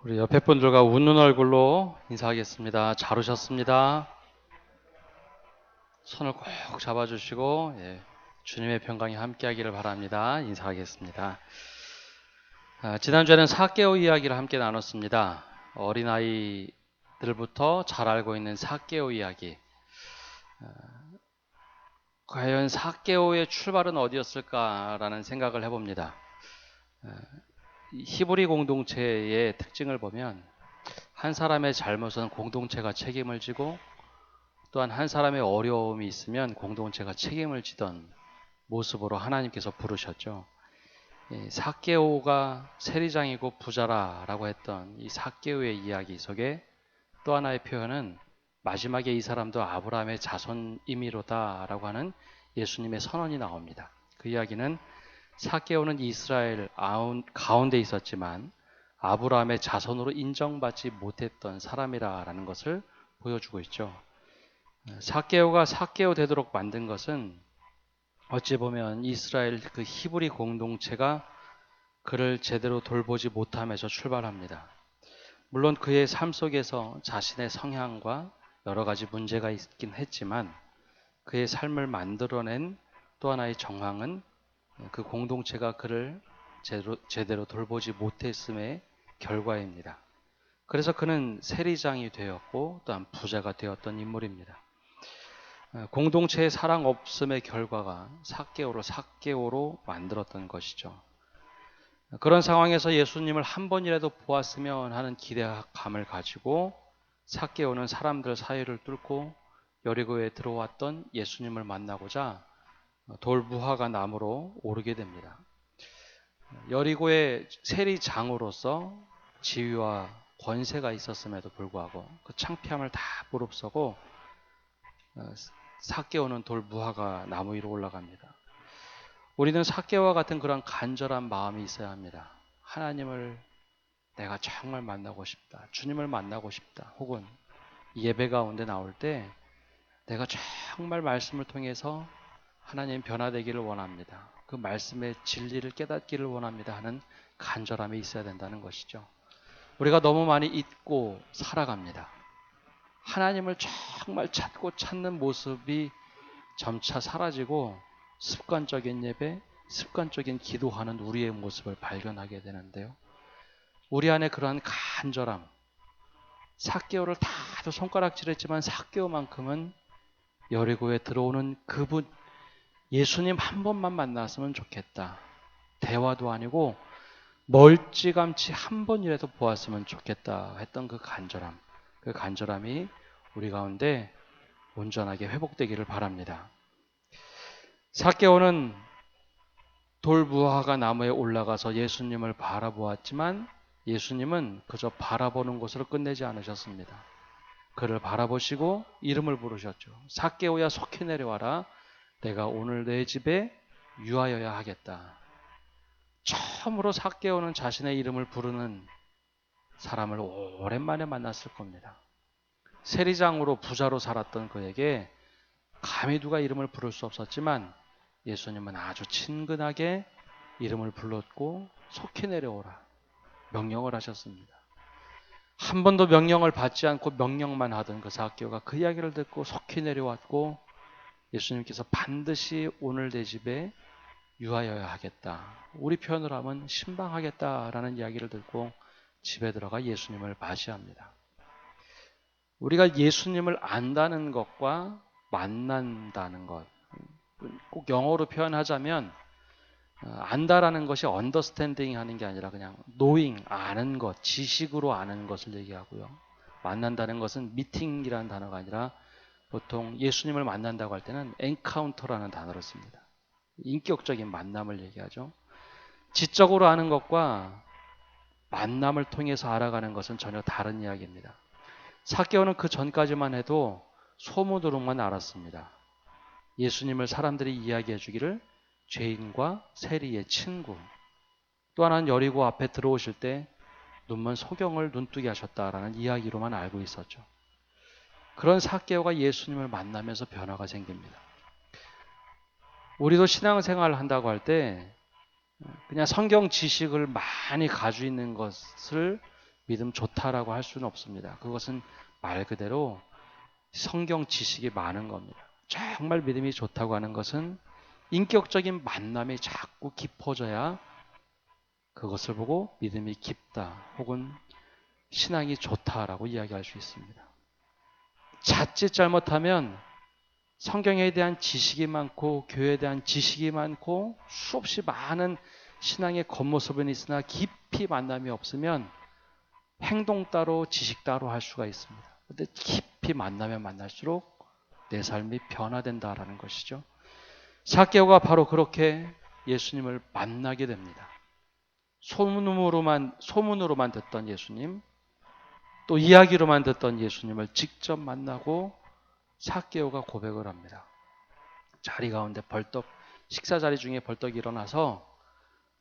우리 옆에 분들과 웃는 얼굴로 인사하겠습니다. 잘 오셨습니다. 손을 꼭 잡아주시고 주님의 평강이 함께하기를 바랍니다. 인사하겠습니다. 지난주에는 삭개오 이야기를 함께 나눴습니다. 어린아이들부터 잘 알고 있는 삭개오 이야기. 과연 삭개오의 출발은 어디였을까라는 생각을 해봅니다. 히브리 공동체의 특징을 보면 한 사람의 잘못은 공동체가 책임을 지고 또한 한 사람의 어려움이 있으면 공동체가 책임을 지던 모습으로 하나님께서 부르셨죠. 삭개오가 세리장이고 부자라라고 했던 이 삭개오의 이야기 속에 또 하나의 표현은 마지막에 이 사람도 아브라함의 자손임이로다라고 하는 예수님의 선언이 나옵니다. 그 이야기는 삭개오는 이스라엘 가운데 있었지만 아브라함의 자손으로 인정받지 못했던 사람이라는 것을 보여주고 있죠. 삭개오가 삭개오 되도록 만든 것은 어찌 보면 이스라엘 그 히브리 공동체가 그를 제대로 돌보지 못함에서 출발합니다. 물론 그의 삶 속에서 자신의 성향과 여러 가지 문제가 있긴 했지만 그의 삶을 만들어낸 또 하나의 정황은 그 공동체가 그를 제대로 돌보지 못했음의 결과입니다. 그래서 그는 세리장이 되었고 또한 부자가 되었던 인물입니다. 공동체의 사랑 없음의 결과가 삭개오로 만들었던 것이죠. 그런 상황에서 예수님을 한 번이라도 보았으면 하는 기대감을 가지고 삭개오는 사람들 사이를 뚫고 여리고에 들어왔던 예수님을 만나고자 돌무화과 나무로 오르게 됩니다. 여리고의 세리장으로서 지위와 권세가 있었음에도 불구하고 그 창피함을 다 무릅쓰고 삭개오는 돌무화과 나무 위로 올라갑니다. 우리는 삭개오와 같은 그런 간절한 마음이 있어야 합니다. 하나님을 내가 정말 만나고 싶다. 주님을 만나고 싶다. 혹은 예배 가운데 나올 때 내가 정말 말씀을 통해서 하나님 변화되기를 원합니다. 그 말씀의 진리를 깨닫기를 원합니다 하는 간절함이 있어야 된다는 것이죠. 우리가 너무 많이 잊고 살아갑니다. 하나님을 정말 찾는 모습이 점차 사라지고 습관적인 예배, 습관적인 기도하는 우리의 모습을 발견하게 되는데요. 우리 안에 그러한 간절함, 삭개오를 다도 손가락질했지만 삭개오만큼은 여리고에 들어오는 그분 예수님 한 번만 만났으면 좋겠다. 대화도 아니고 멀찌감치 한 번이라도 보았으면 좋겠다 했던 그 간절함이 우리 가운데 온전하게 회복되기를 바랍니다. 삭개오는 돌무화과 나무에 올라가서 예수님을 바라보았지만 예수님은 그저 바라보는 것으로 끝내지 않으셨습니다. 그를 바라보시고 이름을 부르셨죠. 삭개오야 속히 내려와라. 내가 오늘 내 집에 유하여야 하겠다. 처음으로 삭개오는 자신의 이름을 부르는 사람을 오랜만에 만났을 겁니다. 세리장으로 부자로 살았던 그에게 감히 누가 이름을 부를 수 없었지만 예수님은 아주 친근하게 이름을 불렀고 속히 내려오라 명령을 하셨습니다. 한 번도 명령을 받지 않고 명령만 하던 그 삭개오가 그 이야기를 듣고 속히 내려왔고 예수님께서 반드시 오늘 내 집에 유하여야 하겠다. 우리 표현으로 하면 신방하겠다라는 이야기를 듣고 집에 들어가 예수님을 맞이합니다. 우리가 예수님을 안다는 것과 만난다는 것, 꼭 영어로 표현하자면 안다라는 것이 understanding 하는 게 아니라 그냥 knowing, 아는 것, 지식으로 아는 것을 얘기하고요. 만난다는 것은 meeting이라는 단어가 아니라 보통 예수님을 만난다고 할 때는 encounter라는 단어를 씁니다. 인격적인 만남을 얘기하죠. 지적으로 아는 것과 만남을 통해서 알아가는 것은 전혀 다른 이야기입니다. 삭개오는 그 전까지만 해도 소문으로만 알았습니다. 예수님을 사람들이 이야기해 주기를 죄인과 세리의 친구, 또 하나는 여리고 앞에 들어오실 때 눈먼 소경을 눈뜨게 하셨다라는 이야기로만 알고 있었죠. 그런 삭개오가 예수님을 만나면서 변화가 생깁니다. 우리도 신앙생활을 한다고 할 때 그냥 성경 지식을 많이 가지고 있는 것을 믿음 좋다라고 할 수는 없습니다. 그것은 말 그대로 성경 지식이 많은 겁니다. 정말 믿음이 좋다고 하는 것은 인격적인 만남이 자꾸 깊어져야 그것을 보고 믿음이 깊다 혹은 신앙이 좋다라고 이야기할 수 있습니다. 자칫 잘못하면 성경에 대한 지식이 많고 교회에 대한 지식이 많고 수없이 많은 신앙의 겉모습은 있으나 깊이 만남이 없으면 행동 따로 지식 따로 할 수가 있습니다. 근데 깊이 만나면 만날수록 내 삶이 변화된다라는 것이죠. 삭개오가 바로 그렇게 예수님을 만나게 됩니다. 소문으로만 듣던 예수님, 또 이야기로만 듣던 예수님을 직접 만나고 삭개오가 고백을 합니다. 자리 가운데 벌떡 식사 자리 중에 벌떡 일어나서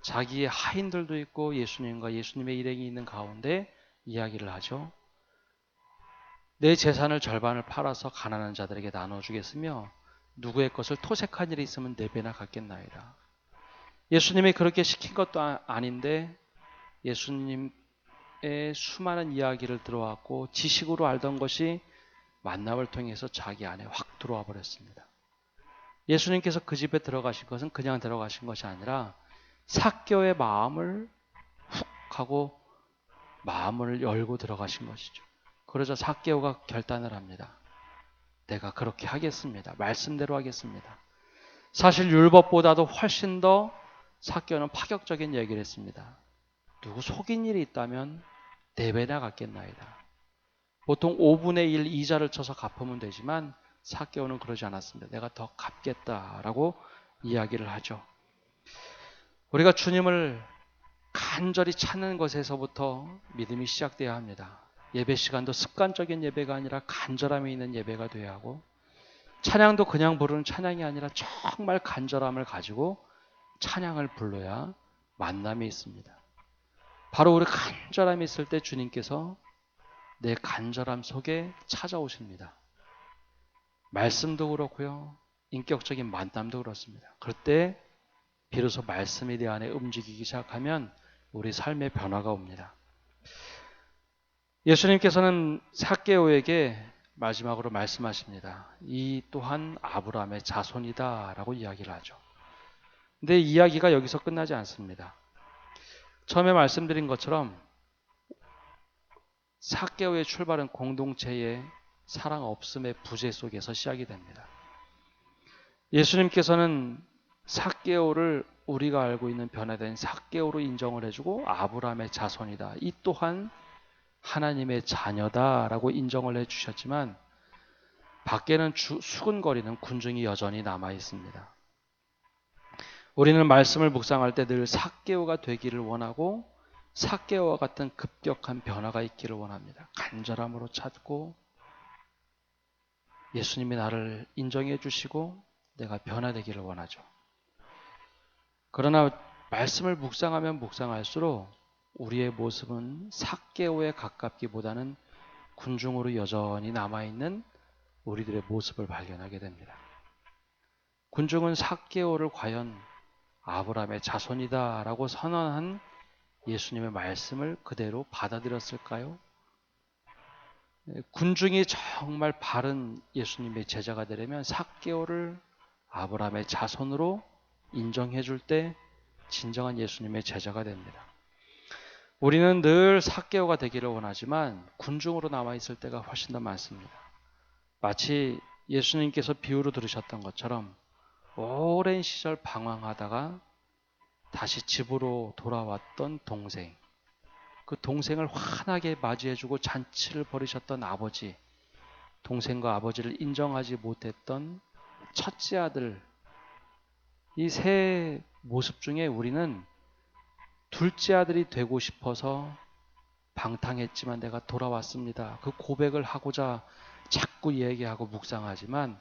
자기의 하인들도 있고 예수님과 예수님의 일행이 있는 가운데 이야기를 하죠. 내 재산을 절반을 팔아서 가난한 자들에게 나눠주겠으며 누구의 것을 토색한 일이 있으면 4배나 갚겠나이다. 예수님이 그렇게 시킨 것도 아닌데 예수님의 수많은 이야기를 들어왔고 지식으로 알던 것이 만남을 통해서 자기 안에 확 들어와 버렸습니다. 예수님께서 그 집에 들어가신 것은 그냥 들어가신 것이 아니라 삭개오의 마음을 훅 하고 마음을 열고 들어가신 것이죠. 그러자 삭개오가 결단을 합니다. 내가 그렇게 하겠습니다. 말씀대로 하겠습니다. 사실 율법보다도 훨씬 더 삭개오는 파격적인 얘기를 했습니다. 누구 속인 일이 있다면 4배나 갚겠나이다. 보통 5분의 1 이자를 쳐서 갚으면 되지만 삭개오는 그러지 않았습니다. 내가 더 갚겠다라고 이야기를 하죠. 우리가 주님을 간절히 찾는 것에서부터 믿음이 시작돼야 합니다. 예배 시간도 습관적인 예배가 아니라 간절함이 있는 예배가 돼야 하고 찬양도 그냥 부르는 찬양이 아니라 정말 간절함을 가지고 찬양을 불러야 만남이 있습니다. 바로 우리 간절함이 있을 때 주님께서 내 간절함 속에 찾아오십니다. 말씀도 그렇고요. 인격적인 만남도 그렇습니다. 그럴 때 비로소 말씀이 내 안에 움직이기 시작하면 우리 삶의 변화가 옵니다. 예수님께서는 삭개오에게 마지막으로 말씀하십니다. 이 또한 아브라함의 자손이다 라고 이야기를 하죠. 근데 이야기가 여기서 끝나지 않습니다. 처음에 말씀드린 것처럼 삭개오의 출발은 공동체의 사랑 없음의 부재 속에서 시작이 됩니다. 예수님께서는 삭개오를 우리가 알고 있는 변화된 삭개오로 인정을 해주고 아브라함의 자손이다. 이 또한 하나님의 자녀다라고 인정을 해주셨지만 밖에는 수군거리는 군중이 여전히 남아 있습니다. 우리는 말씀을 묵상할 때 늘 삭개오가 되기를 원하고 삭개오와 같은 급격한 변화가 있기를 원합니다. 간절함으로 찾고 예수님이 나를 인정해 주시고 내가 변화되기를 원하죠. 그러나 말씀을 묵상하면 묵상할수록 우리의 모습은 삭개오에 가깝기보다는 군중으로 여전히 남아있는 우리들의 모습을 발견하게 됩니다. 군중은 삭개오를 과연 아브라함의 자손이다라고 선언한 예수님의 말씀을 그대로 받아들였을까요? 군중이 정말 바른 예수님의 제자가 되려면 삭개오를 아브라함의 자손으로 인정해 줄 때 진정한 예수님의 제자가 됩니다. 우리는 늘 삭개오가 되기를 원하지만 군중으로 남아있을 때가 훨씬 더 많습니다. 마치 예수님께서 비유로 들으셨던 것처럼 오랜 시절 방황하다가 다시 집으로 돌아왔던 동생, 그 동생을 환하게 맞이해주고 잔치를 벌이셨던 아버지, 동생과 아버지를 인정하지 못했던 첫째 아들, 이 세 모습 중에 우리는 둘째 아들이 되고 싶어서 방탕했지만 내가 돌아왔습니다. 그 고백을 하고자 자꾸 얘기하고 묵상하지만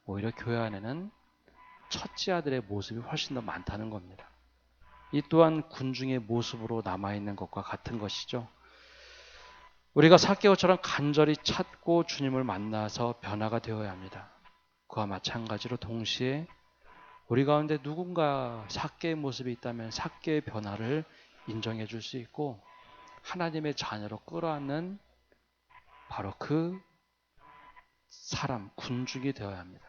오히려 교회 안에는 첫째 아들의 모습이 훨씬 더 많다는 겁니다. 이 또한 군중의 모습으로 남아있는 것과 같은 것이죠. 우리가 삭개오처럼 간절히 찾고 주님을 만나서 변화가 되어야 합니다. 그와 마찬가지로 동시에 우리 가운데 누군가 삭개의 모습이 있다면 삭개의 변화를 인정해 줄 수 있고 하나님의 자녀로 끌어안는 바로 그 사람, 군중이 되어야 합니다.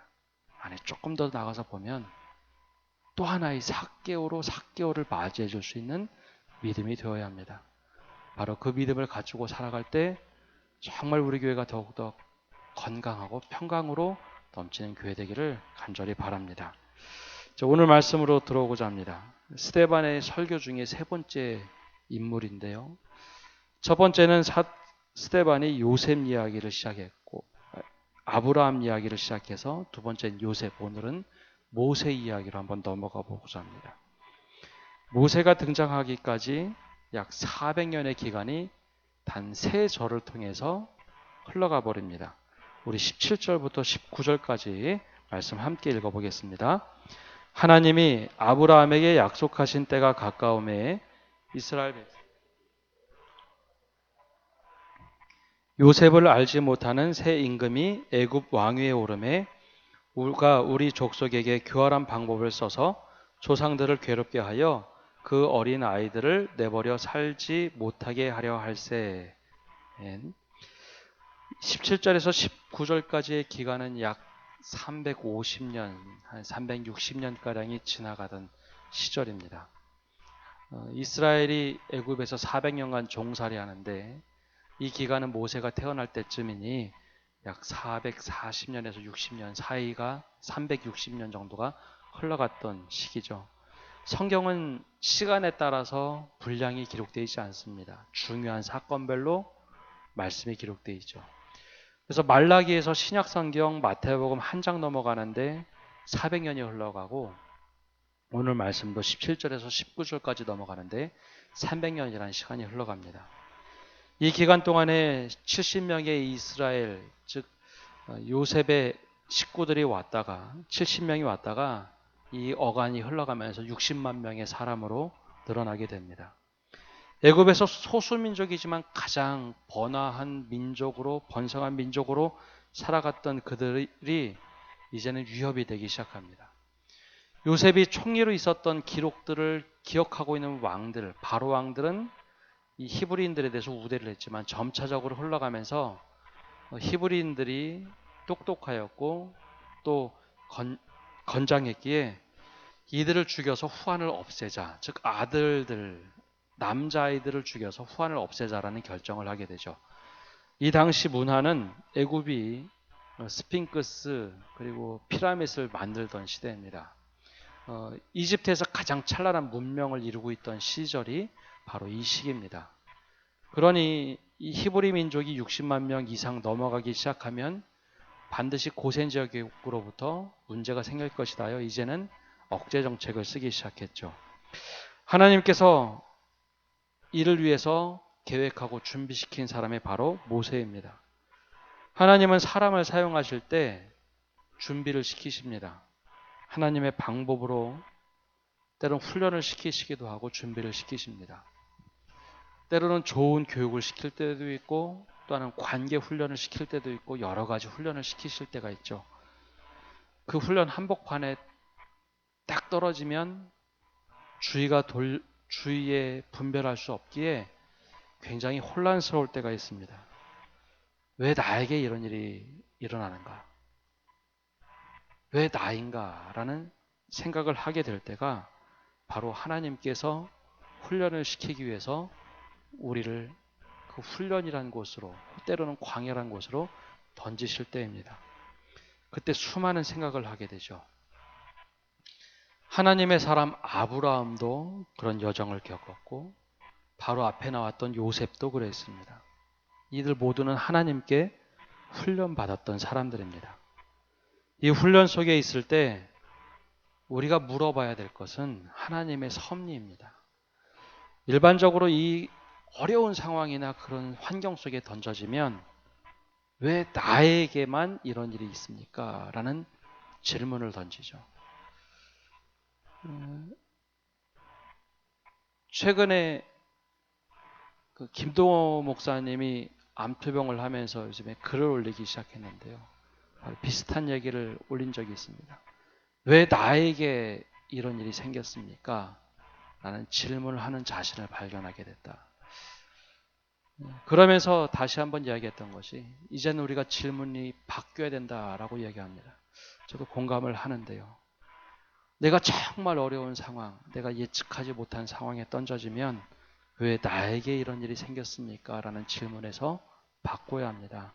아니, 조금 더 나가서 보면 또 하나의 삭개오를 맞이해 줄 수 있는 믿음이 되어야 합니다. 바로 그 믿음을 가지고 살아갈 때 정말 우리 교회가 더욱더 건강하고 평강으로 넘치는 교회 되기를 간절히 바랍니다. 오늘 말씀으로 들어오고자 합니다. 스데반의 설교 중에 세 번째 인물인데요. 첫 번째는 스데반이 요셉 이야기를 시작했고, 아브라함 이야기를 시작해서 두 번째는 요셉, 오늘은 모세 이야기로 한번 넘어가 보고자 합니다. 모세가 등장하기까지 약 400년의 기간이 단 세 절을 통해서 흘러가 버립니다. 우리 17절부터 19절까지 말씀 함께 읽어보겠습니다. 하나님이 아브라함에게 약속하신 때가 가까움에 이스라엘 백성 요셉을 알지 못하는 새 임금이 애굽 왕위에 오르매 우리가 우리 족속에게 교활한 방법을 써서 조상들을 괴롭게 하여 그 어린 아이들을 내버려 살지 못하게 하려 할세. 17절에서 19절까지의 기간은 약 350년, 한 360년가량이 지나가던 시절입니다. 이스라엘이 애굽에서 400년간 종살이 하는데 이 기간은 모세가 태어날 때쯤이니 약 440년에서 60년 사이가 360년 정도가 흘러갔던 시기죠. 성경은 시간에 따라서 분량이 기록되어 있지 않습니다. 중요한 사건별로 말씀이 기록되어 있죠. 그래서 말라기에서 신약성경 마태복음 한 장 넘어가는데 400년이 흘러가고 오늘 말씀도 17절에서 19절까지 넘어가는데 300년이라는 시간이 흘러갑니다. 이 기간 동안에 70명의 이스라엘, 즉 요셉의 식구들이 왔다가 70명이 왔다가 이 어간이 흘러가면서 60만 명의 사람으로 늘어나게 됩니다. 애굽에서 소수민족이지만 가장 번화한 민족으로, 번성한 민족으로 살아갔던 그들이 이제는 위협이 되기 시작합니다. 요셉이 총리로 있었던 기록들을 기억하고 있는 왕들, 바로 왕들은 이 히브리인들에 대해서 우대를 했지만 점차적으로 흘러가면서 히브리인들이 똑똑하였고 또 건장했기에 이들을 죽여서 후환을 없애자, 즉 아들들, 남자아이들을 죽여서 후환을 없애자라는 결정을 하게 되죠. 이 당시 문화는 애굽이 스핑크스 그리고 피라밋을 만들던 시대입니다. 이집트에서 가장 찬란한 문명을 이루고 있던 시절이 바로 이 시기입니다. 그러니 이 히브리 민족이 60만 명 이상 넘어가기 시작하면 반드시 고센 지역으로부터 문제가 생길 것이다요. 이제는 억제 정책을 쓰기 시작했죠. 하나님께서 이를 위해서 계획하고 준비시킨 사람이 바로 모세입니다. 하나님은 사람을 사용하실 때 준비를 시키십니다. 하나님의 방법으로 때로는 훈련을 시키시기도 하고 준비를 시키십니다. 때로는 좋은 교육을 시킬 때도 있고 또는 관계 훈련을 시킬 때도 있고 여러 가지 훈련을 시키실 때가 있죠. 그 훈련 한복판에 딱 떨어지면 주위에 분별할 수 없기에 굉장히 혼란스러울 때가 있습니다. 왜 나에게 이런 일이 일어나는가? 왜 나인가? 라는 생각을 하게 될 때가 바로 하나님께서 훈련을 시키기 위해서 우리를 그 훈련이라는 곳으로, 때로는 광야라는 곳으로 던지실 때입니다. 그때 수많은 생각을 하게 되죠. 하나님의 사람 아브라함도 그런 여정을 겪었고 바로 앞에 나왔던 요셉도 그랬습니다. 이들 모두는 하나님께 훈련받았던 사람들입니다. 이 훈련 속에 있을 때 우리가 물어봐야 될 것은 하나님의 섭리입니다. 일반적으로 이 어려운 상황이나 그런 환경 속에 던져지면 왜 나에게만 이런 일이 있습니까? 라는 질문을 던지죠. 최근에 그 김동호 목사님이 암투병을 하면서 요즘에 글을 올리기 시작했는데요. 비슷한 얘기를 올린 적이 있습니다. 왜 나에게 이런 일이 생겼습니까? 라는 질문을 하는 자신을 발견하게 됐다. 그러면서 다시 한번 이야기했던 것이 이제는 우리가 질문이 바뀌어야 된다라고 이야기합니다. 저도 공감을 하는데요. 내가 정말 어려운 상황, 내가 예측하지 못한 상황에 던져지면 왜 나에게 이런 일이 생겼습니까? 라는 질문에서 바꿔야 합니다.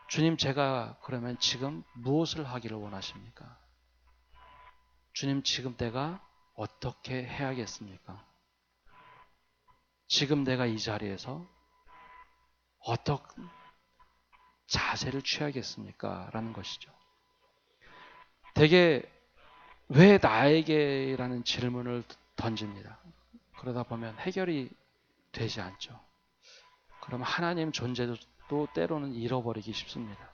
주님, 제가 그러면 지금 무엇을 하기를 원하십니까? 주님, 지금 내가 어떻게 해야겠습니까? 지금 내가 이 자리에서 어떤 자세를 취하겠습니까? 라는 것이죠. 되게 왜 나에게? 라는 질문을 던집니다. 그러다 보면 해결이 되지 않죠. 그럼 하나님 존재도 또 때로는 잃어버리기 쉽습니다.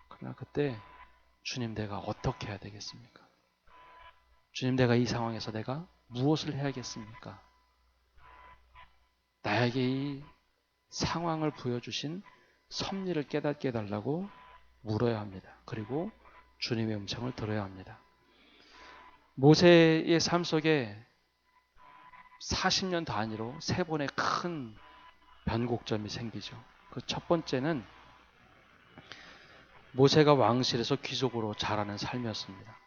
그러나 그때 주님, 내가 어떻게 해야 되겠습니까? 주님, 내가 이 상황에서 내가 무엇을 해야겠습니까? 나에게 이 상황을 보여주신 섭리를 깨닫게 해달라고 물어야 합니다. 그리고 주님의 음성을 들어야 합니다. 모세의 삶 속에 40년 단위로 세 번의 큰 변곡점이 생기죠. 그 첫 번째는 모세가 왕실에서 귀족으로 자라는 삶이었습니다.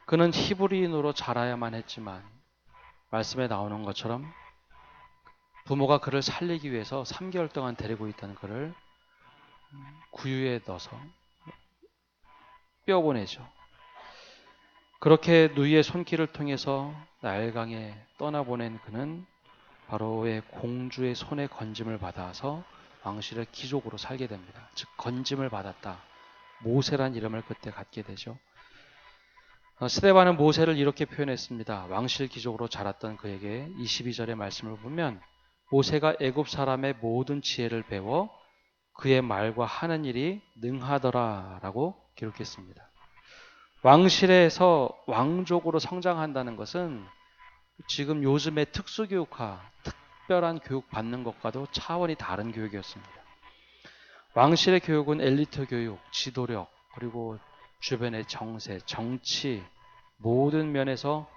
그는 히브리인으로 자라야만 했지만 말씀에 나오는 것처럼 부모가 그를 살리기 위해서 3개월 동안 데리고 있던 그를 구유에 넣어서 뼈보내죠. 그렇게 누이의 손길을 통해서 나일강에 떠나보낸 그는 바로의 공주의 손에 건짐을 받아서 왕실의 귀족으로 살게 됩니다. 즉 건짐을 받았다. 모세란 이름을 그때 갖게 되죠. 스데반은 모세를 이렇게 표현했습니다. 왕실 귀족으로 자랐던 그에게 22절의 말씀을 보면 모세가 애굽 사람의 모든 지혜를 배워 그의 말과 하는 일이 능하더라 라고 기록했습니다. 왕실에서 왕족으로 성장한다는 것은 지금 요즘의 특수교육화, 특별한 교육 받는 것과도 차원이 다른 교육이었습니다. 왕실의 교육은 엘리트 교육, 지도력, 그리고 주변의 정세, 정치 모든 면에서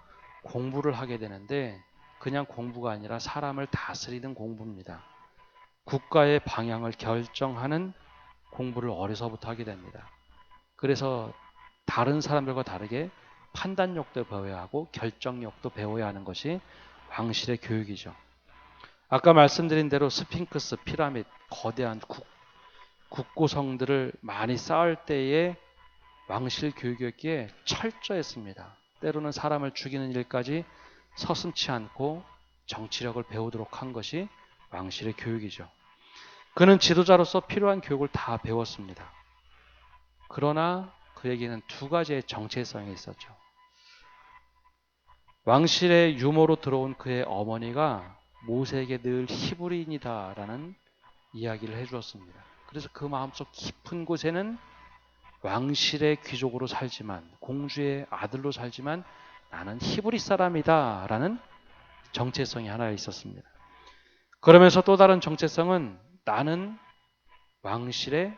공부를 하게 되는데 그냥 공부가 아니라 사람을 다스리는 공부입니다. 국가의 방향을 결정하는 공부를 어려서부터 하게 됩니다. 그래서 다른 사람들과 다르게 판단력도 배워야 하고 결정력도 배워야 하는 것이 왕실의 교육이죠. 아까 말씀드린 대로 스핑크스, 피라밋, 거대한 국고성들을 많이 쌓을 때의 왕실 교육이었기에 철저했습니다. 때로는 사람을 죽이는 일까지 서슴지 않고 정치력을 배우도록 한 것이 왕실의 교육이죠. 그는 지도자로서 필요한 교육을 다 배웠습니다. 그러나 그에게는 두 가지의 정체성이 있었죠. 왕실의 유모로 들어온 그의 어머니가 모세에게 늘 히브리인이다라는 이야기를 해주었습니다. 그래서 그 마음속 깊은 곳에는 왕실의 귀족으로 살지만 공주의 아들로 살지만 나는 히브리 사람이다 라는 정체성이 하나 있었습니다. 그러면서 또 다른 정체성은 나는 왕실의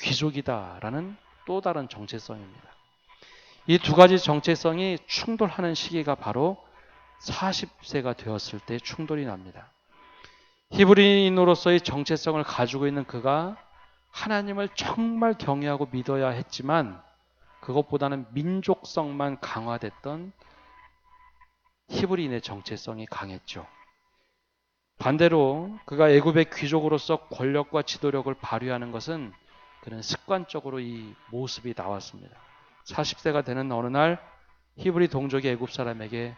귀족이다 라는 또 다른 정체성입니다. 이 두 가지 정체성이 충돌하는 시기가 바로 40세가 되었을 때 충돌이 납니다. 히브리인으로서의 정체성을 가지고 있는 그가 하나님을 정말 경외하고 믿어야 했지만 그것보다는 민족성만 강화됐던 히브리인의 정체성이 강했죠. 반대로 그가 애굽의 귀족으로서 권력과 지도력을 발휘하는 것은 그는 습관적으로 이 모습이 나왔습니다. 40세가 되는 어느 날 히브리 동족이 애굽 사람에게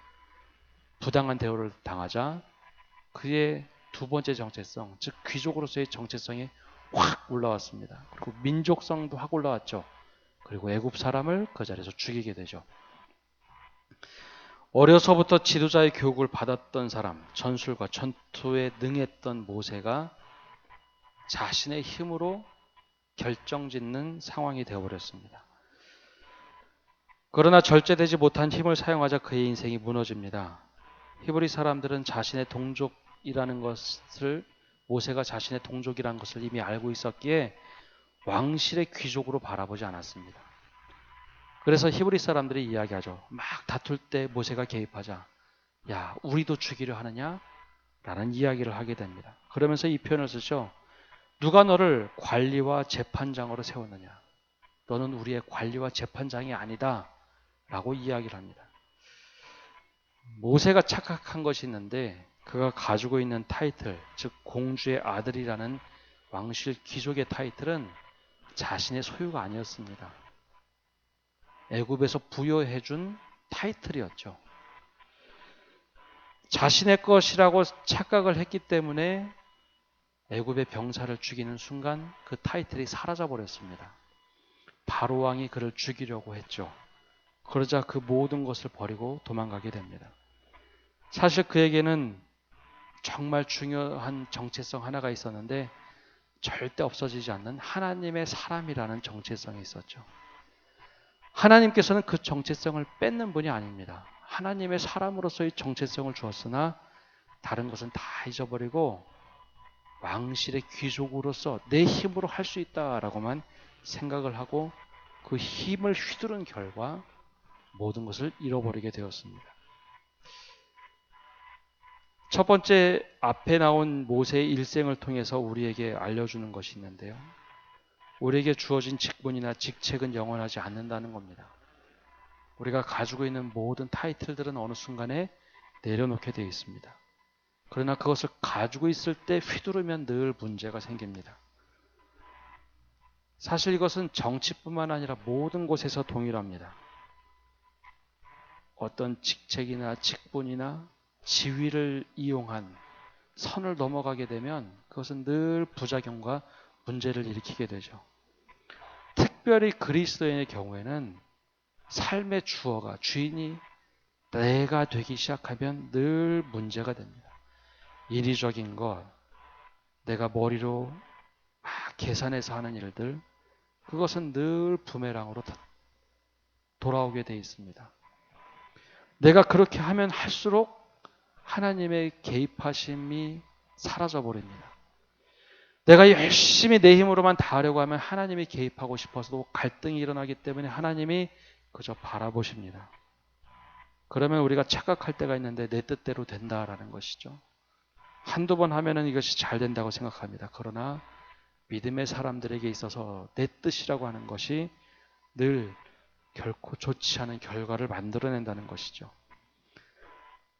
부당한 대우를 당하자 그의 두 번째 정체성, 즉 귀족으로서의 정체성이 확 올라왔습니다. 그리고 민족성도 확 올라왔죠. 그리고 애굽 사람을 그 자리에서 죽이게 되죠. 어려서부터 지도자의 교육을 받았던 사람, 전술과 전투에 능했던 모세가 자신의 힘으로 결정짓는 상황이 되어버렸습니다. 그러나 절제되지 못한 힘을 사용하자 그의 인생이 무너집니다. 히브리 사람들은 자신의 동족이라는 것을 모세가 자신의 동족이라는 것을 이미 알고 있었기에 왕실의 귀족으로 바라보지 않았습니다. 그래서 히브리 사람들이 이야기하죠. 막 다툴 때 모세가 개입하자. 야, 우리도 죽이려 하느냐? 라는 이야기를 하게 됩니다. 그러면서 이 표현을 쓰죠. 누가 너를 관리와 재판장으로 세웠느냐? 너는 우리의 관리와 재판장이 아니다. 라고 이야기를 합니다. 모세가 착각한 것이 있는데 그가 가지고 있는 타이틀, 즉 공주의 아들이라는 왕실 귀족의 타이틀은 자신의 소유가 아니었습니다. 애굽에서 부여해준 타이틀이었죠. 자신의 것이라고 착각을 했기 때문에 애굽의 병사를 죽이는 순간 그 타이틀이 사라져 버렸습니다. 바로 왕이 그를 죽이려고 했죠. 그러자 그 모든 것을 버리고 도망가게 됩니다. 사실 그에게는 정말 중요한 정체성 하나가 있었는데 절대 없어지지 않는 하나님의 사람이라는 정체성이 있었죠. 하나님께서는 그 정체성을 뺏는 분이 아닙니다. 하나님의 사람으로서의 정체성을 주었으나 다른 것은 다 잊어버리고 왕실의 귀족으로서 내 힘으로 할 수 있다라고만 생각을 하고 그 힘을 휘두른 결과 모든 것을 잃어버리게 되었습니다. 첫 번째 앞에 나온 모세의 일생을 통해서 우리에게 알려주는 것이 있는데요. 우리에게 주어진 직분이나 직책은 영원하지 않는다는 겁니다. 우리가 가지고 있는 모든 타이틀들은 어느 순간에 내려놓게 되어 있습니다. 그러나 그것을 가지고 있을 때 휘두르면 늘 문제가 생깁니다. 사실 이것은 정치뿐만 아니라 모든 곳에서 동일합니다. 어떤 직책이나 직분이나 지위를 이용한 선을 넘어가게 되면 그것은 늘 부작용과 문제를 일으키게 되죠. 특별히 그리스도인의 경우에는 삶의 주어가 주인이 내가 되기 시작하면 늘 문제가 됩니다. 인위적인 것, 내가 머리로 막 계산해서 하는 일들, 그것은 늘 부메랑으로 돌아오게 돼 있습니다. 내가 그렇게 하면 할수록 하나님의 개입하심이 사라져 버립니다. 내가 열심히 내 힘으로만 다 하려고 하면 하나님이 개입하고 싶어서도 갈등이 일어나기 때문에 하나님이 그저 바라보십니다. 그러면 우리가 착각할 때가 있는데 내 뜻대로 된다라는 것이죠. 한두 번 하면은 이것이 잘 된다고 생각합니다. 그러나 믿음의 사람들에게 있어서 내 뜻이라고 하는 것이 늘 결코 좋지 않은 결과를 만들어낸다는 것이죠.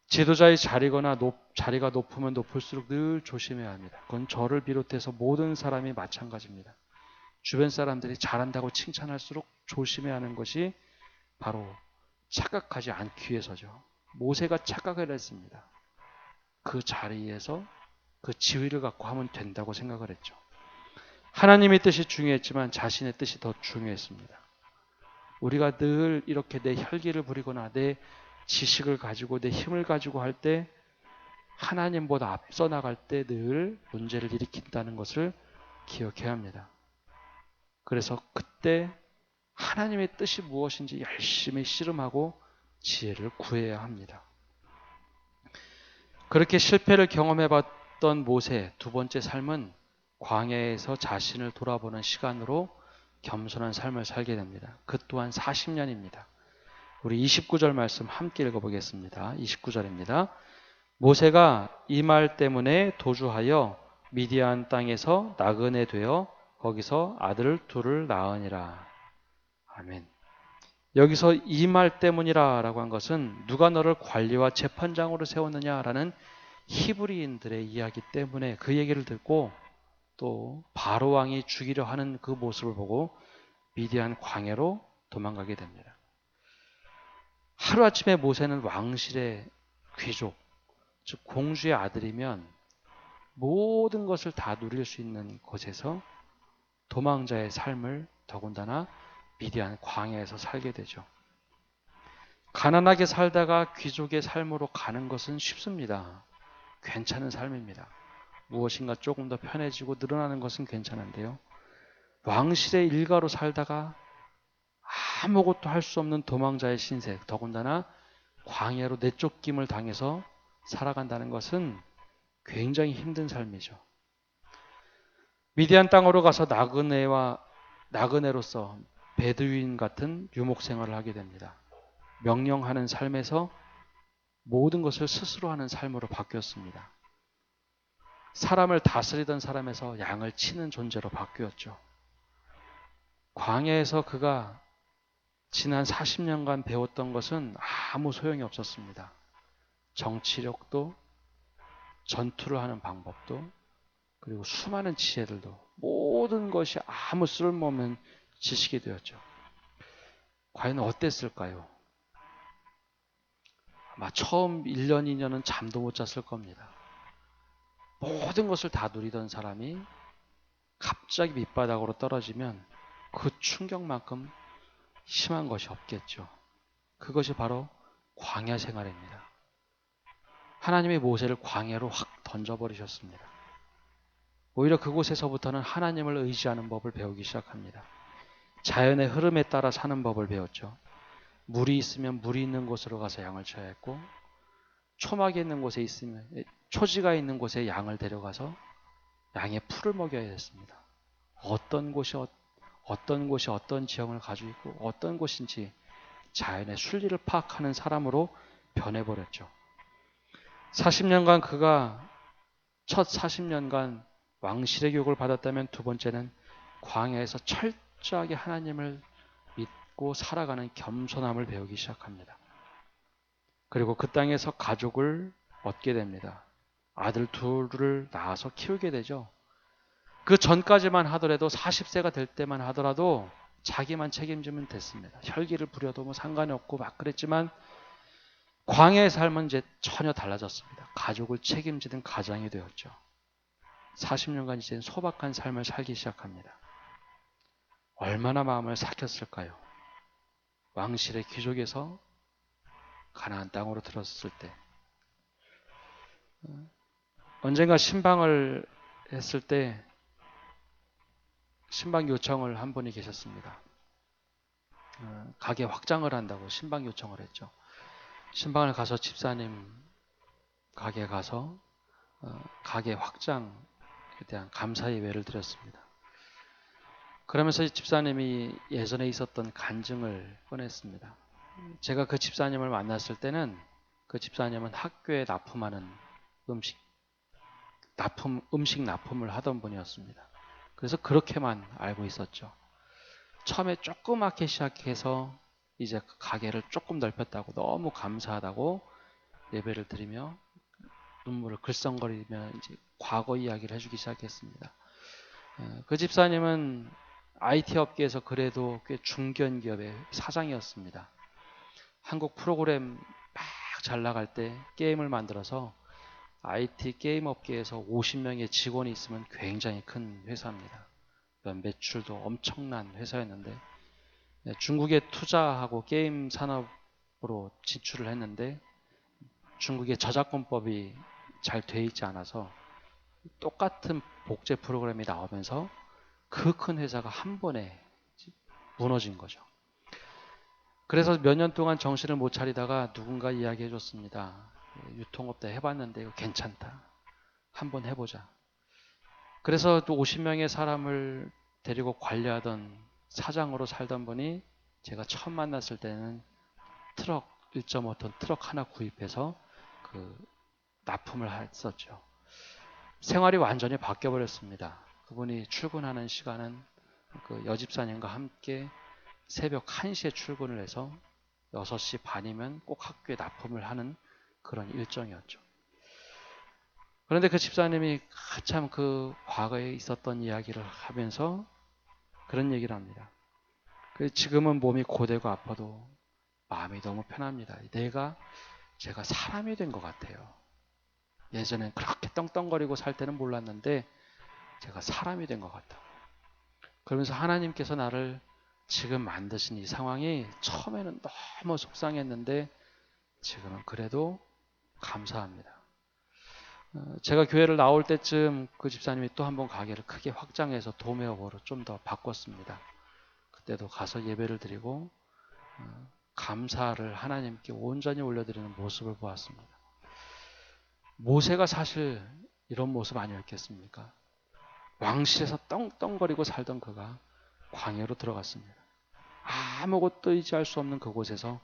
지도자의 자리가 높으면 높을수록 늘 조심해야 합니다. 그건 저를 비롯해서 모든 사람이 마찬가지입니다. 주변 사람들이 잘한다고 칭찬할수록 조심해야 하는 것이 바로 착각하지 않기 위해서죠. 모세가 착각을 했습니다. 그 자리에서 그 지위를 갖고 하면 된다고 생각을 했죠. 하나님의 뜻이 중요했지만 자신의 뜻이 더 중요했습니다. 우리가 늘 이렇게 내 혈기를 부리거나 내 지식을 가지고 내 힘을 가지고 할 때 하나님보다 앞서 나갈 때 늘 문제를 일으킨다는 것을 기억해야 합니다. 그래서 그때 하나님의 뜻이 무엇인지 열심히 씨름하고 지혜를 구해야 합니다. 그렇게 실패를 경험해봤던 모세 두 번째 삶은 광야에서 자신을 돌아보는 시간으로 겸손한 삶을 살게 됩니다. 그 또한 40년입니다. 우리 29절 말씀 함께 읽어보겠습니다. 29절입니다. 모세가 이 말 때문에 도주하여 미디안 땅에서 나그네 되어 거기서 아들 둘을 낳으니라. 아멘. 여기서 이 말 때문이라 라고 한 것은 누가 너를 관리와 재판장으로 세웠느냐라는 히브리인들의 이야기 때문에 그 얘기를 듣고 또 바로 왕이 죽이려 하는 그 모습을 보고 미디안 광야로 도망가게 됩니다. 하루아침에 모세는 왕실의 귀족, 즉 공주의 아들이면 모든 것을 다 누릴 수 있는 곳에서 도망자의 삶을 더군다나 미디안 광야에서 살게 되죠. 가난하게 살다가 귀족의 삶으로 가는 것은 쉽습니다. 괜찮은 삶입니다. 무엇인가 조금 더 편해지고 늘어나는 것은 괜찮은데요. 왕실의 일가로 살다가 아무것도 할 수 없는 도망자의 신세, 더군다나 광야로 내쫓김을 당해서 살아간다는 것은 굉장히 힘든 삶이죠. 미디안 땅으로 가서 나그네로서 베두인 같은 유목 생활을 하게 됩니다. 명령하는 삶에서 모든 것을 스스로 하는 삶으로 바뀌었습니다. 사람을 다스리던 사람에서 양을 치는 존재로 바뀌었죠. 광야에서 그가 지난 40년간 배웠던 것은 아무 소용이 없었습니다. 정치력도, 전투를 하는 방법도, 그리고 수많은 지혜들도, 모든 것이 아무 쓸모없는 지식이 되었죠. 과연 어땠을까요? 아마 처음 1년, 2년은 잠도 못 잤을 겁니다. 모든 것을 다 누리던 사람이 갑자기 밑바닥으로 떨어지면 그 충격만큼 심한 것이 없겠죠. 그것이 바로 광야 생활입니다. 하나님이 모세를 광야로 확 던져버리셨습니다. 오히려 그곳에서부터는 하나님을 의지하는 법을 배우기 시작합니다. 자연의 흐름에 따라 사는 법을 배웠죠. 물이 있으면 물이 있는 곳으로 가서 양을 쳐야 했고, 초막이 있는 곳에 있으면, 초지가 있는 곳에 양을 데려가서 양의 풀을 먹여야 했습니다. 어떤 곳이 어떤 지형을 가지고 있고 어떤 곳인지 자연의 순리를 파악하는 사람으로 변해버렸죠. 40년간 그가 첫 40년간 왕실의 교육을 받았다면, 두 번째는 광야에서 철저하게 하나님을 믿고 살아가는 겸손함을 배우기 시작합니다. 그리고 그 땅에서 가족을 얻게 됩니다. 아들 둘을 낳아서 키우게 되죠. 그 전까지만 하더라도 40세가 될 때만 하더라도 자기만 책임지면 됐습니다. 혈기를 부려도 뭐 상관이 없고 막 그랬지만, 광야의 삶은 이제 전혀 달라졌습니다. 가족을 책임지는 가장이 되었죠. 40년간 이제 소박한 삶을 살기 시작합니다. 얼마나 마음을 삭혔을까요? 왕실의 귀족에서 가나안 땅으로 들었을 때, 언젠가 신방을 했을 때 신방 요청을 한 분이 계셨습니다. 가게 확장을 한다고 신방 요청을 했죠. 신방을 가서 집사님 가게 가서 가게 확장에 대한 감사 예배를 드렸습니다. 그러면서 집사님이 예전에 있었던 간증을 꺼냈습니다. 제가 그 집사님을 만났을 때는 그 집사님은 학교에 납품하는 음식 납품을 하던 분이었습니다. 그래서 그렇게만 알고 있었죠. 처음에 조그맣게 시작해서 이제 가게를 조금 넓혔다고, 너무 감사하다고 예배를 드리며 눈물을 글썽거리며 이제 과거 이야기를 해주기 시작했습니다. 그 집사님은 IT 업계에서 그래도 꽤 중견기업의 사장이었습니다. 한국 프로그램 막 잘 나갈 때 게임을 만들어서 IT 게임 업계에서 50명의 직원이 있으면 굉장히 큰 회사입니다. 매출도 엄청난 회사였는데, 중국에 투자하고 게임 산업으로 진출을 했는데 중국의 저작권법이 잘 돼 있지 않아서 똑같은 복제 프로그램이 나오면서 그 큰 회사가 한 번에 무너진 거죠. 그래서 몇 년 동안 정신을 못 차리다가 누군가 이야기해 줬습니다. 유통업 때 해봤는데 이거 괜찮다. 한번 해보자. 그래서 또 50명의 사람을 데리고 관리하던 사장으로 살던 분이, 제가 처음 만났을 때는 트럭 1.5톤 트럭 하나 구입해서 그 납품을 했었죠. 생활이 완전히 바뀌어 버렸습니다. 그분이 출근하는 시간은 그 여집사님과 함께 새벽 1시에 출근을 해서 6시 반이면 꼭 학교에 납품을 하는 그런 일정이었죠. 그런데 그 집사님이 한참 그 과거에 있었던 이야기를 하면서 그런 얘기를 합니다. 지금은 몸이 고되고 아파도 마음이 너무 편합니다. 제가 사람이 된 것 같아요. 예전엔 그렇게 떵떵거리고 살 때는 몰랐는데 제가 사람이 된 것 같다고. 그러면서 하나님께서 나를 지금 만드신 이 상황이 처음에는 너무 속상했는데 지금은 그래도 감사합니다. 제가 교회를 나올 때쯤 그 집사님이 또 한 번 가게를 크게 확장해서 도매업으로 좀 더 바꿨습니다. 그때도 가서 예배를 드리고 감사를 하나님께 온전히 올려드리는 모습을 보았습니다. 모세가 사실 이런 모습 아니었겠습니까? 왕실에서 떵떵거리고 살던 그가 광야로 들어갔습니다. 아무것도 의지할 수 없는 그곳에서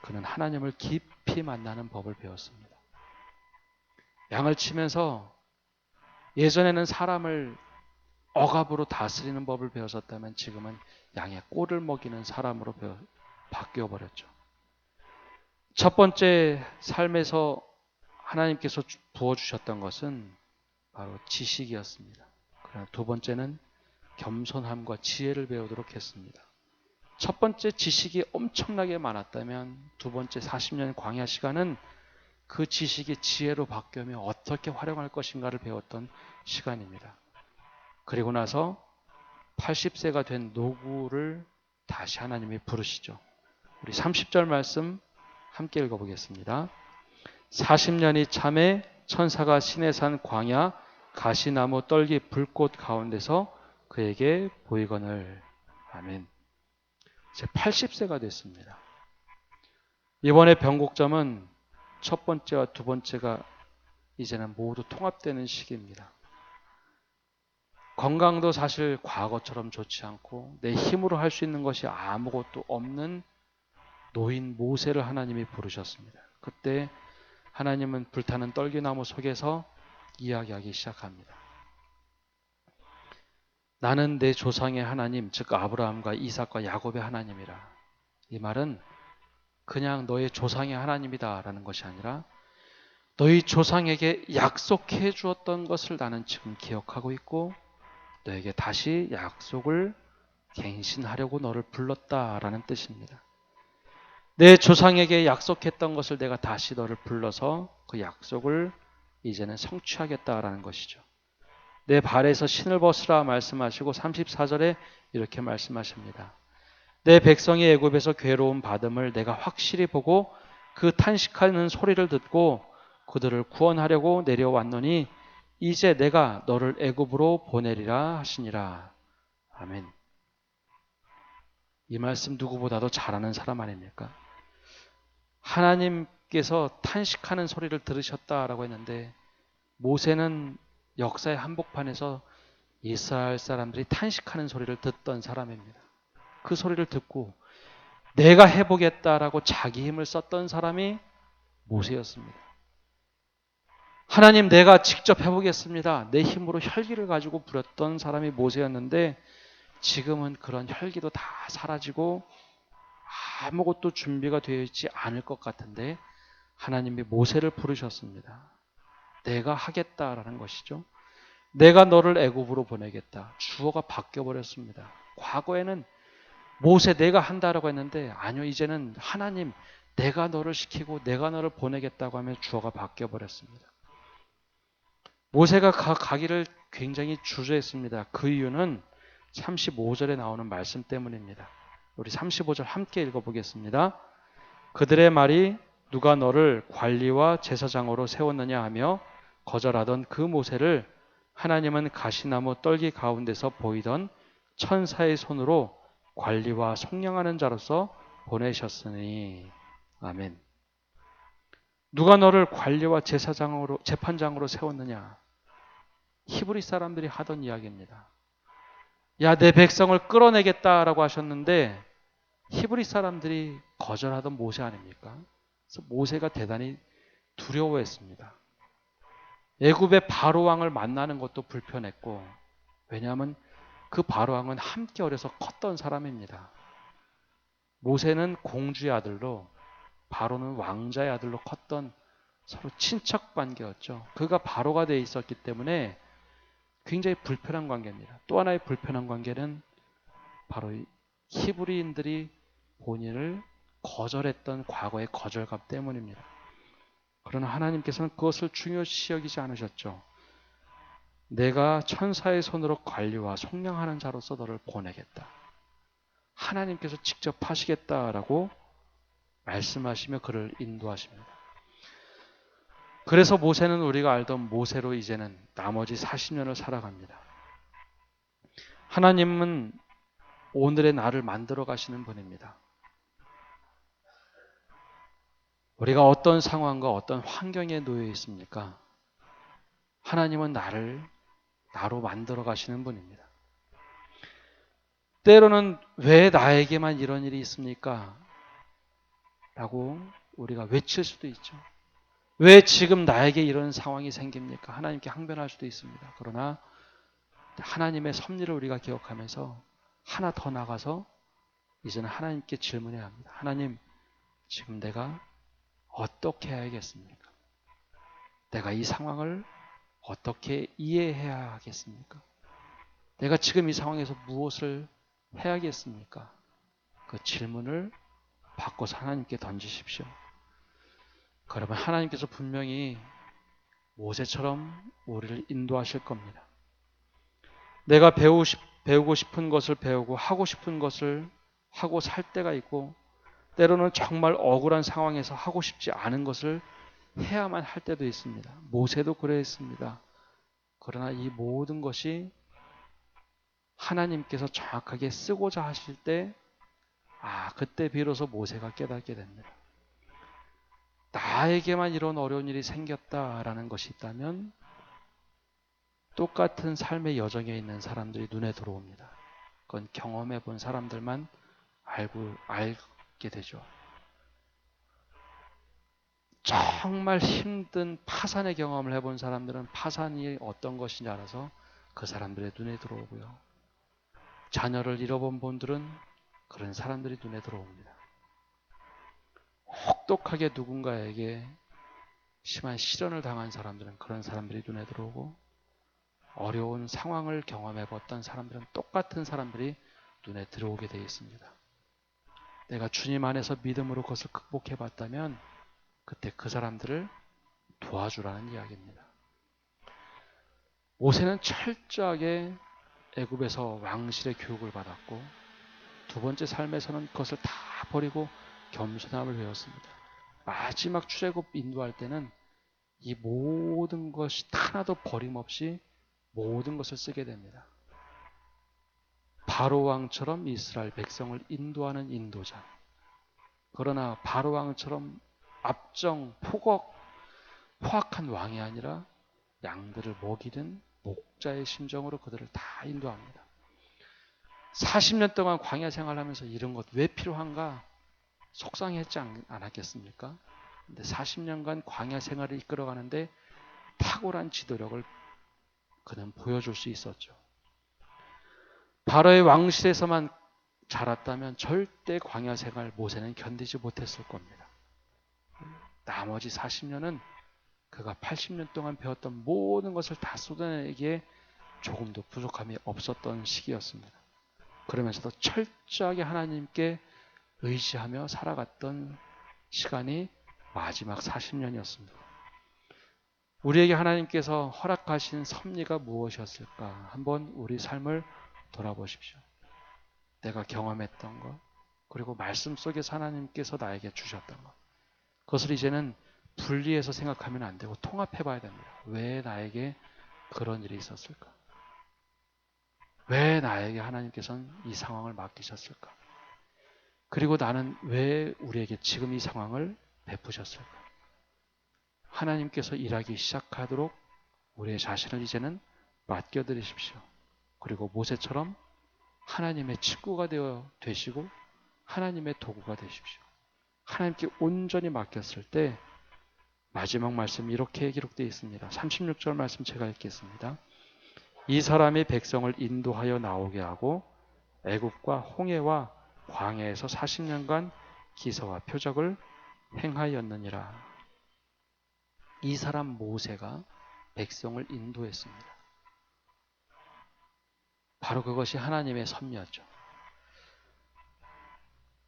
그는 하나님을 깊이 만나는 법을 배웠습니다. 양을 치면서 예전에는 사람을 억압으로 다스리는 법을 배웠었다면 지금은 양의 꼴을 먹이는 사람으로 바뀌어 버렸죠. 첫 번째 삶에서 하나님께서 부어주셨던 것은 바로 지식이었습니다. 그러나 두 번째는 겸손함과 지혜를 배우도록 했습니다. 첫 번째 지식이 엄청나게 많았다면 두 번째 40년 광야 시간은 그 지식이 지혜로 바뀌며 어떻게 활용할 것인가를 배웠던 시간입니다. 그리고 나서 80세가 된 노구를 다시 하나님이 부르시죠. 우리 30절 말씀 함께 읽어보겠습니다. 40년이 참에 천사가 시내산 광야 가시나무 떨기 불꽃 가운데서 그에게 보이거늘. 아멘. 이제 80세가 됐습니다. 이번에 변곡점은 첫 번째와 두 번째가 이제는 모두 통합되는 시기입니다. 건강도 사실 과거처럼 좋지 않고 내 힘으로 할 수 있는 것이 아무것도 없는 노인 모세를 하나님이 부르셨습니다. 그때 하나님은 불타는 떨기나무 속에서 이야기하기 시작합니다. 나는 내 조상의 하나님, 즉 아브라함과 이삭과 야곱의 하나님이라. 이 말은 그냥 너의 조상의 하나님이다 라는 것이 아니라 너희 조상에게 약속해 주었던 것을 나는 지금 기억하고 있고 너에게 다시 약속을 갱신하려고 너를 불렀다라는 뜻입니다. 내 조상에게 약속했던 것을 내가 다시 너를 불러서 그 약속을 이제는 성취하겠다라는 것이죠. 내 발에서 신을 벗으라 말씀하시고 34절에 이렇게 말씀하십니다. 내 백성이 애굽에서 괴로움 받음을 내가 확실히 보고 그 탄식하는 소리를 듣고 그들을 구원하려고 내려왔노니 이제 내가 너를 애굽으로 보내리라 하시니라. 아멘. 이 말씀 누구보다도 잘하는 사람 아닙니까? 하나님께서 탄식하는 소리를 들으셨다라고 했는데 모세는 역사의 한복판에서 이스라엘 사람들이 탄식하는 소리를 듣던 사람입니다. 그 소리를 듣고 내가 해보겠다라고 자기 힘을 썼던 사람이 모세였습니다. 하나님 내가 직접 해보겠습니다. 내 힘으로 혈기를 가지고 부렸던 사람이 모세였는데 지금은 그런 혈기도 다 사라지고 아무것도 준비가 되어 있지 않을 것 같은데 하나님이 모세를 부르셨습니다. 내가 하겠다라는 것이죠. 내가 너를 애굽으로 보내겠다. 주어가 바뀌어버렸습니다. 과거에는 모세 내가 한다라고 했는데 아니요 이제는 하나님 내가 너를 시키고 내가 너를 보내겠다고 하면 주어가 바뀌어버렸습니다. 모세가 가기를 굉장히 주저했습니다. 그 이유는 35절에 나오는 말씀 때문입니다. 우리 35절 함께 읽어보겠습니다. 그들의 말이 누가 너를 관리와 제사장으로 세웠느냐 하며 거절하던 그 모세를 하나님은 가시나무 떨기 가운데서 보이던 천사의 손으로 관리와 속량하는 자로서 보내셨으니 아멘. 누가 너를 관리와 제사장으로 재판장으로 세웠느냐? 히브리 사람들이 하던 이야기입니다. 야, 내 백성을 끌어내겠다라고 하셨는데 히브리 사람들이 거절하던 모세 아닙니까? 그래서 모세가 대단히 두려워했습니다. 애굽의 바로 왕을 만나는 것도 불편했고 왜냐하면 그 바로 왕은 함께 어려서 컸던 사람입니다. 모세는 공주의 아들로 바로는 왕자의 아들로 컸던 서로 친척 관계였죠. 그가 바로가 돼 있었기 때문에 굉장히 불편한 관계입니다. 또 하나의 불편한 관계는 바로 히브리인들이 본인을 거절했던 과거의 거절감 때문입니다. 그러나 하나님께서는 그것을 중요시 여기지 않으셨죠. 내가 천사의 손으로 관리와 속량하는 자로서 너를 보내겠다. 하나님께서 직접 하시겠다라고 말씀하시며 그를 인도하십니다. 그래서 모세는 우리가 알던 모세로 이제는 나머지 40년을 살아갑니다. 하나님은 오늘의 나를 만들어 가시는 분입니다. 우리가 어떤 상황과 어떤 환경에 놓여 있습니까? 하나님은 나로 만들어 가시는 분입니다. 때로는 왜 나에게만 이런 일이 있습니까? 라고 우리가 외칠 수도 있죠. 왜 지금 나에게 이런 상황이 생깁니까? 하나님께 항변할 수도 있습니다. 그러나 하나님의 섭리를 우리가 기억하면서 하나 더 나가서 이제는 하나님께 질문해야 합니다. 하나님, 지금 내가 어떻게 해야겠습니까? 내가 이 상황을 어떻게 이해해야 하겠습니까? 내가 지금 이 상황에서 무엇을 해야겠습니까? 그 질문을 바꿔서 하나님께 던지십시오. 그러면 하나님께서 분명히 모세처럼 우리를 인도하실 겁니다. 내가 배우고 싶은 것을 배우고 하고 싶은 것을 하고 살 때가 있고 때로는 정말 억울한 상황에서 하고 싶지 않은 것을 해야만 할 때도 있습니다. 모세도 그랬습니다. 그러나 이 모든 것이 하나님께서 정확하게 쓰고자 하실 때, 그때 비로소 모세가 깨닫게 됩니다. 나에게만 이런 어려운 일이 생겼다라는 것이 있다면 똑같은 삶의 여정에 있는 사람들이 눈에 들어옵니다. 그건 경험해 본 사람들만 알게 되죠. 정말 힘든 파산의 경험을 해본 사람들은 파산이 어떤 것인지 알아서 그 사람들의 눈에 들어오고요. 자녀를 잃어본 분들은 그런 사람들이 눈에 들어옵니다. 혹독하게 누군가에게 심한 시련을 당한 사람들은 그런 사람들이 눈에 들어오고 어려운 상황을 경험해 봤던 사람들은 똑같은 사람들이 눈에 들어오게 되어 있습니다. 내가 주님 안에서 믿음으로 그것을 극복해 봤다면 그때 그 사람들을 도와주라는 이야기입니다. 모세는 철저하게 애굽에서 왕실의 교육을 받았고 두 번째 삶에서는 그것을 다 버리고 겸손함을 배웠습니다. 마지막 출애굽 인도할 때는 이 모든 것이 하나도 버림없이 모든 것을 쓰게 됩니다. 바로 왕처럼 이스라엘 백성을 인도하는 인도자. 그러나 바로 왕처럼 압정, 포악한 왕이 아니라 양들을 먹이는 목자의 심정으로 그들을 다 인도합니다. 40년 동안 광야 생활하면서 이런 것 왜 필요한가 속상했지 않았겠습니까? 근데 40년간 광야 생활을 이끌어가는데 탁월한 지도력을 그는 보여줄 수 있었죠. 바로의 왕실에서만 자랐다면 절대 광야 생활 모세는 견디지 못했을 겁니다. 나머지 40년은 그가 80년 동안 배웠던 모든 것을 다 쏟아내기에 조금도 부족함이 없었던 시기였습니다. 그러면서도 철저하게 하나님께 의지하며 살아갔던 시간이 마지막 40년이었습니다. 우리에게 하나님께서 허락하신 섭리가 무엇이었을까? 한번 우리 삶을 돌아보십시오. 내가 경험했던 것, 그리고 말씀 속에서 하나님께서 나에게 주셨던 것. 그것을 이제는 분리해서 생각하면 안 되고 통합해 봐야 됩니다. 왜 나에게 그런 일이 있었을까? 왜 나에게 하나님께서는 이 상황을 맡기셨을까? 그리고 나는 왜 우리에게 지금 이 상황을 베푸셨을까? 하나님께서 일하기 시작하도록 우리의 자신을 이제는 맡겨드리십시오. 그리고 모세처럼 하나님의 친구가 되시고 하나님의 도구가 되십시오. 하나님께 온전히 맡겼을 때 마지막 말씀 이렇게 기록되어 있습니다. 36절 말씀 제가 읽겠습니다. 이 사람이 백성을 인도하여 나오게 하고 애굽과 홍해와 광야에서 40년간 기사와 표적을 행하였느니라. 이 사람 모세가 백성을 인도했습니다. 바로 그것이 하나님의 섭리였죠.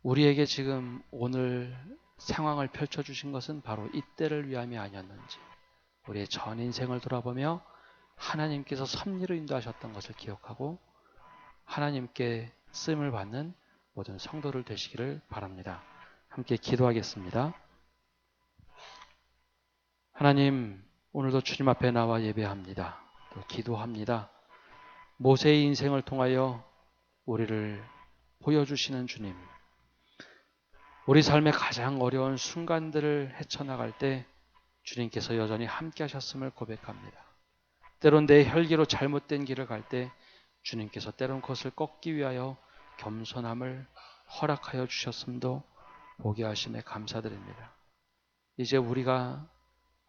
우리에게 지금 오늘 상황을 펼쳐주신 것은 바로 이때를 위함이 아니었는지 우리의 전 인생을 돌아보며 하나님께서 섭리로 인도하셨던 것을 기억하고 하나님께 쓰임을 받는 모든 성도를 되시기를 바랍니다. 함께 기도하겠습니다. 하나님, 오늘도 주님 앞에 나와 예배합니다. 또 기도합니다. 모세의 인생을 통하여 우리를 보여주시는 주님, 우리 삶의 가장 어려운 순간들을 헤쳐나갈 때 주님께서 여전히 함께 하셨음을 고백합니다. 때론 내 혈기로 잘못된 길을 갈 때 주님께서 때론 그것을 꺾기 위하여 겸손함을 허락하여 주셨음도 보게 하심에 감사드립니다. 이제 우리가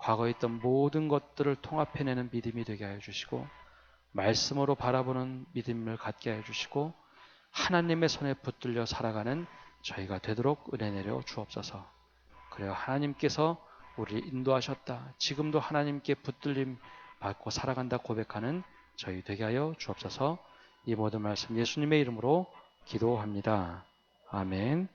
과거에 있던 모든 것들을 통합해내는 믿음이 되게 하여 주시고 말씀으로 바라보는 믿음을 갖게 하여 주시고 하나님의 손에 붙들려 살아가는 저희가 되도록 은혜 내려 주옵소서. 그래요. 하나님께서 우리를 인도하셨다. 지금도 하나님께 붙들림 받고 살아간다 고백하는 저희 되게 하여 주옵소서. 이 모든 말씀 예수님의 이름으로 기도합니다. 아멘.